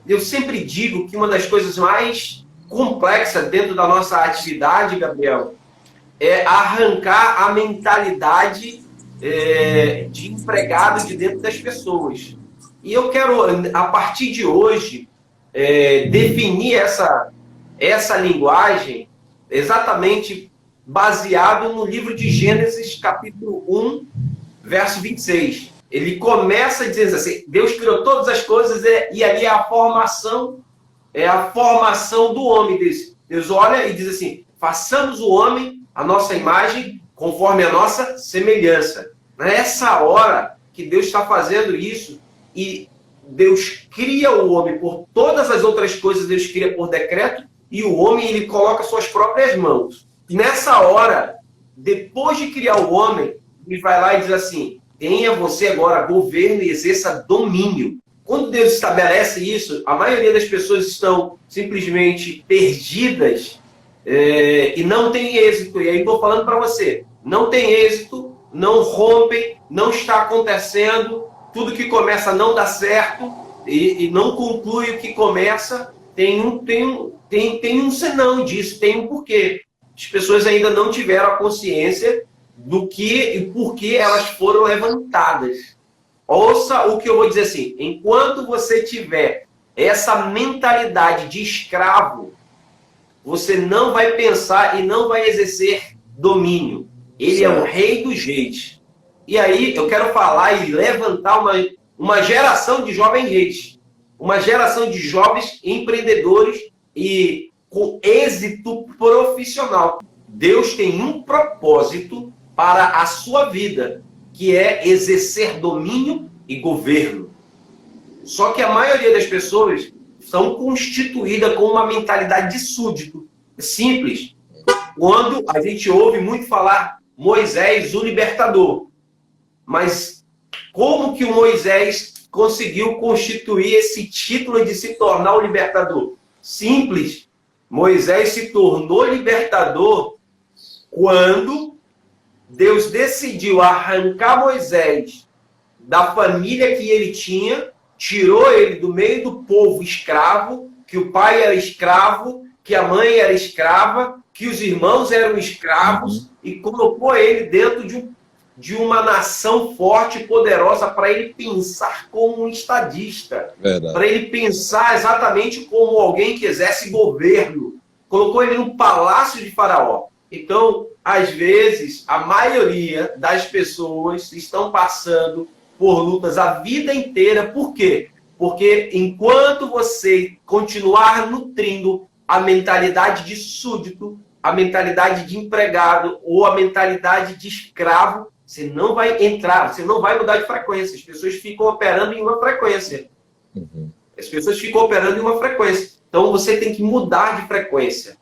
Eu sempre digo que uma das coisas mais complexas dentro da nossa atividade, Gabriel, é arrancar a mentalidade de empregado de dentro das pessoas. E eu quero, a partir de hoje, definir essa linguagem exatamente baseado no livro de Gênesis, capítulo 1, verso 26. Ele começa dizendo assim, Deus criou todas as coisas e ali é a formação do homem. Deus olha e diz assim, façamos o homem a nossa imagem conforme a nossa semelhança. Nessa hora que Deus está fazendo isso e Deus cria o homem por todas as outras coisas, Deus cria por decreto e o homem ele coloca suas próprias mãos. Nessa hora, depois de criar o homem, ele vai lá e diz assim, tenha você agora governo e exerça domínio. Quando Deus estabelece isso, a maioria das pessoas estão simplesmente perdidas e não tem êxito. E aí estou falando para você, não tem êxito, não rompem, não está acontecendo, tudo que começa não dá certo e não conclui o que começa, tem um senão disso, tem um porquê. As pessoas ainda não tiveram a consciência do que e por que elas foram levantadas. Ouça o que eu vou dizer assim, enquanto você tiver essa mentalidade de escravo, você não vai pensar e não vai exercer domínio. Ele é o rei dos reis. E aí eu quero falar e levantar uma geração de jovens reis, uma geração de jovens empreendedores e com êxito profissional. Deus tem um propósito para a sua vida, que é exercer domínio e governo. Só que a maioria das pessoas são constituídas com uma mentalidade de súdito. É simples. Quando a gente ouve muito falar Moisés, o libertador. Mas como que o Moisés conseguiu constituir esse título de se tornar o libertador? Simples. Moisés se tornou libertador quando Deus decidiu arrancar Moisés da família que ele tinha, tirou ele do meio do povo escravo, que o pai era escravo, que a mãe era escrava, que os irmãos eram escravos, e colocou ele dentro de uma nação forte e poderosa para ele pensar como um estadista, para ele pensar exatamente como alguém que exerce governo. Colocou ele no palácio de Faraó. Então, às vezes, a maioria das pessoas estão passando por lutas a vida inteira. Por quê? Porque enquanto você continuar nutrindo a mentalidade de súdito, a mentalidade de empregado ou a mentalidade de escravo, você não vai entrar, você não vai mudar de frequência. As pessoas ficam operando em uma frequência. As pessoas ficam operando em uma frequência. Então, você tem que mudar de frequência.